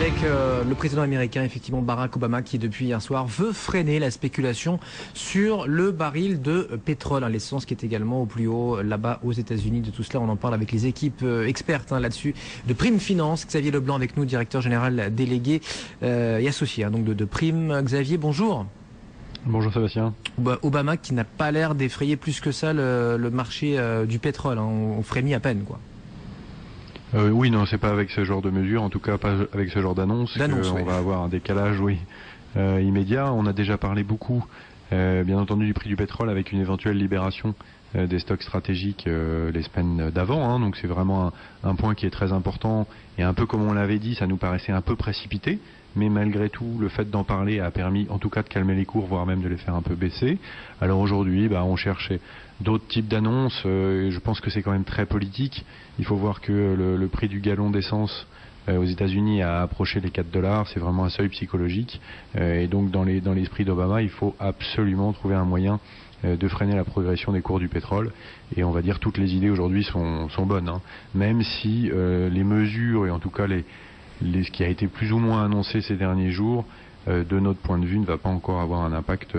avec le président américain, effectivement Barack Obama, qui depuis hier soir veut freiner la spéculation sur le baril de pétrole, l'essence qui est également au plus haut là-bas aux États-Unis. De tout cela, on en parle avec les équipes expertes là-dessus de Prime Finance. Xavier Leblanc avec nous, directeur général délégué et associé donc de Prime. Xavier, bonjour. Bonjour Sébastien. Obama qui n'a pas l'air d'effrayer plus que ça le marché du pétrole. On frémit à peine, quoi. Oui, non, c'est pas avec ce genre de mesures, en tout cas pas avec ce genre d'annonce, on va avoir un décalage, immédiat. On a déjà parlé beaucoup, bien entendu, du prix du pétrole avec une éventuelle libération des stocks stratégiques les semaines d'avant. Donc c'est vraiment un point qui est très important et un peu comme on l'avait dit, ça nous paraissait un peu précipité. Mais malgré tout, le fait d'en parler a permis en tout cas de calmer les cours, voire même de les faire un peu baisser. Alors aujourd'hui, on cherchait d'autres types d'annonces. Je pense que c'est quand même très politique. Il faut voir que le prix du gallon d'essence aux États-Unis a approché les $4. C'est vraiment un seuil psychologique. Et donc dans l'esprit d'Obama, il faut absolument trouver un moyen de freiner la progression des cours du pétrole. Et on va dire toutes les idées aujourd'hui sont bonnes. Même si les mesures, et en tout cas ce qui a été plus ou moins annoncé ces derniers jours, de notre point de vue, ne va pas encore avoir un impact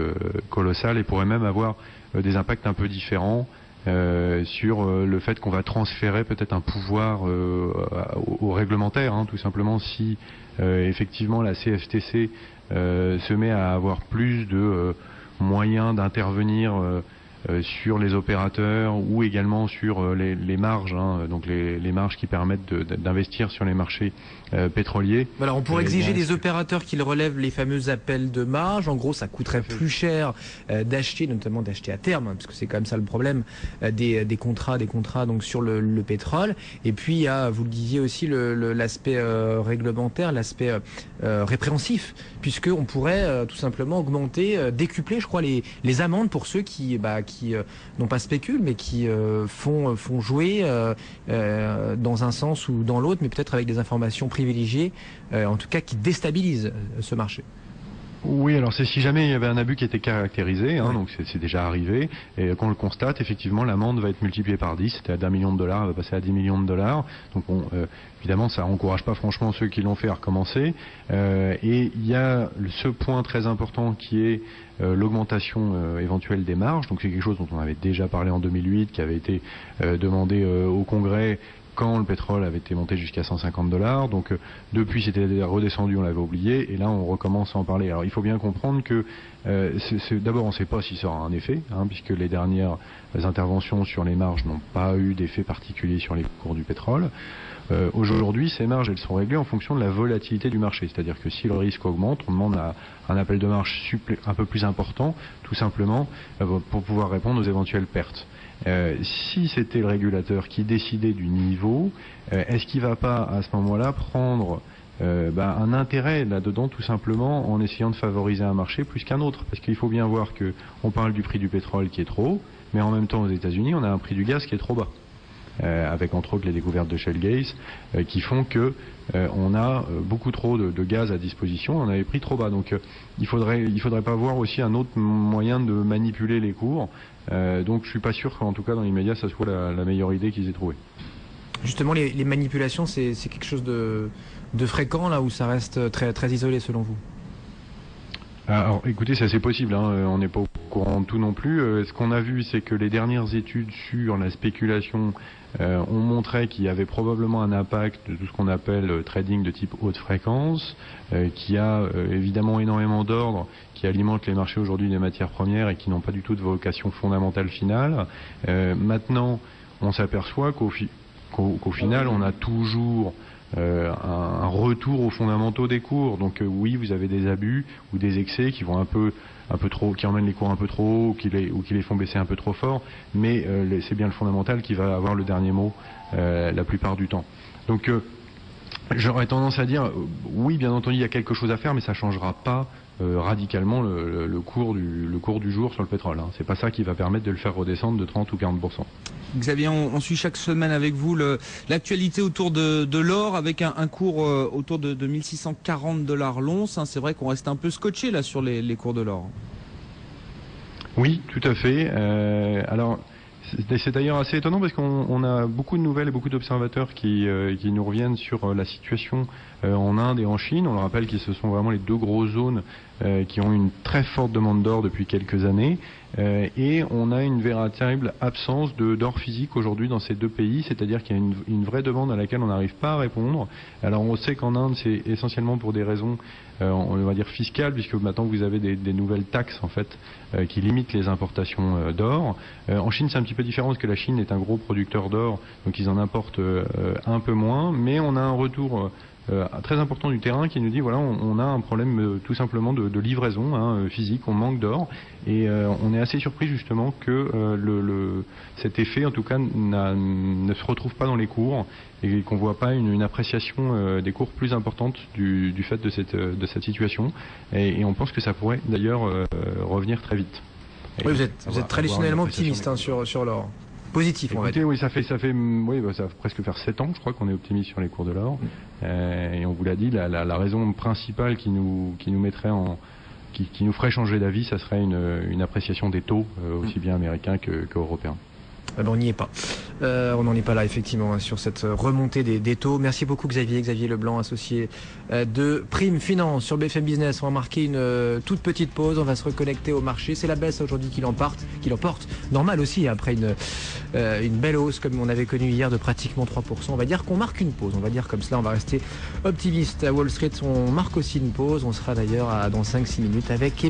colossal et pourrait même avoir des impacts un peu différents sur le fait qu'on va transférer peut-être un pouvoir au réglementaire, tout simplement si effectivement la CFTC se met à avoir plus de moyens d'intervenir sur les opérateurs ou également sur les marges, donc les marges qui permettent d'investir sur les marchés pétroliers. Alors on pourrait exiger des opérateurs qu'ils relèvent les fameux appels de marge. En gros, ça coûterait plus cher d'acheter, notamment d'acheter à terme, parce que c'est quand même ça le problème, des contrats donc sur le pétrole. Et puis il y a, vous le disiez aussi, l'aspect réglementaire, l'aspect répréhensif, puisque on pourrait tout simplement augmenter, décupler, je crois, les amendes pour ceux qui non pas spéculent, mais qui font jouer dans un sens ou dans l'autre, mais peut-être avec des informations privilégiées, en tout cas qui déstabilisent ce marché. Oui, alors c'est si jamais il y avait un abus qui était caractérisé, donc c'est déjà arrivé, et qu'on le constate, effectivement, l'amende va être multipliée par 10, c'était à $1 million, elle va passer à $10 millions. Donc évidemment, ça encourage pas franchement ceux qui l'ont fait à recommencer. Et il y a ce point très important qui est l'augmentation éventuelle des marges. Donc c'est quelque chose dont on avait déjà parlé en 2008, qui avait été demandé au Congrès quand le pétrole avait été monté jusqu'à $150. Donc depuis c'était redescendu, on l'avait oublié, et là on recommence à en parler. Alors il faut bien comprendre que d'abord on ne sait pas si ça aura un effet, puisque les dernières interventions sur les marges n'ont pas eu d'effet particulier sur les cours du pétrole. Aujourd'hui, ces marges, elles sont réglées en fonction de la volatilité du marché. C'est-à-dire que si le risque augmente, on demande un appel de marge un peu plus important, tout simplement, pour pouvoir répondre aux éventuelles pertes. Si c'était le régulateur qui décidait du niveau, est-ce qu'il ne va pas, à ce moment-là, prendre un intérêt là-dedans, tout simplement, en essayant de favoriser un marché plus qu'un autre? Parce qu'il faut bien voir qu'on parle du prix du pétrole qui est trop haut, mais en même temps, aux États-Unis, on a un prix du gaz qui est trop bas. Avec entre autres les découvertes de Shell Gas qui font que on a beaucoup trop de gaz à disposition, on avait pris trop bas. Donc il faudrait pas voir aussi un autre moyen de manipuler les cours. Donc je suis pas sûr qu'en tout cas dans l'immédiat ça soit la meilleure idée qu'ils aient trouvée. Justement, les manipulations, c'est quelque chose de fréquent là où ça reste très, très isolé selon vous? Alors écoutez, c'est assez possible, on n'est pas au courant de tout non plus. Ce qu'on a vu, c'est que les dernières études sur la spéculation ont montré qu'il y avait probablement un impact de tout ce qu'on appelle trading de type haute fréquence, qui a évidemment énormément d'ordre, qui alimente les marchés aujourd'hui des matières premières et qui n'ont pas du tout de vocation fondamentale finale. Maintenant, on s'aperçoit qu'au final, on a toujours un retour aux fondamentaux des cours. Donc oui, vous avez des abus ou des excès qui vont un peu trop, qui emmènent les cours un peu trop haut ou qui les font baisser un peu trop fort, mais c'est bien le fondamental qui va avoir le dernier mot la plupart du temps. Donc j'aurais tendance à dire oui, bien entendu il y a quelque chose à faire, mais ça changera pas radicalement le cours du jour sur le pétrole. C'est pas ça qui va permettre de le faire redescendre de 30 ou 40%. Xavier, on suit chaque semaine avec vous l'actualité autour de l'or avec un cours autour de $1 640 l'once. C'est vrai qu'on reste un peu scotché là sur les cours de l'or. Oui, tout à fait. Alors C'est d'ailleurs assez étonnant parce qu'on a beaucoup de nouvelles et beaucoup d'observateurs qui nous reviennent sur la situation en Inde et en Chine. On le rappelle que ce sont vraiment les deux grosses zones qui ont une très forte demande d'or depuis quelques années. Et on a une véritable absence d'or physique aujourd'hui dans ces deux pays, c'est-à-dire qu'il y a une vraie demande à laquelle on n'arrive pas à répondre. Alors on sait qu'en Inde c'est essentiellement pour des raisons on va dire fiscales, puisque maintenant vous avez des nouvelles taxes en fait qui limitent les importations d'or. En Chine c'est un petit peu différent parce que la Chine est un gros producteur d'or, donc ils en importent un peu moins, mais on a un retour très important du terrain qui nous dit voilà on a un problème tout simplement de livraison physique, on manque d'or et on est assez surpris justement que cet effet en tout cas ne se retrouve pas dans les cours et qu'on voit pas une appréciation des cours plus importante du fait de cette situation et on pense que ça pourrait d'ailleurs revenir très vite. Oui, vous êtes traditionnellement optimiste sur l'or. Positif, écoutez, oui, ça va presque faire 7 ans, je crois, qu'on est optimiste sur les cours de l'or. Et on vous l'a dit, la raison principale qui nous mettrait qui nous ferait changer d'avis, ça serait une appréciation des taux, aussi bien américains qu'européens. On n'y est pas. On n'en est pas là, effectivement, sur cette remontée des taux. Merci beaucoup, Xavier Leblanc, associé de Prime Finance sur BFM Business. On va marquer une toute petite pause. On va se reconnecter au marché. C'est la baisse aujourd'hui qui l'emporte. Normal aussi, après une belle hausse, comme on avait connu hier, de pratiquement 3%. On va dire qu'on marque une pause. On va dire comme cela. On va rester optimiste. À Wall Street, on marque aussi une pause. On sera d'ailleurs dans 5-6 minutes avec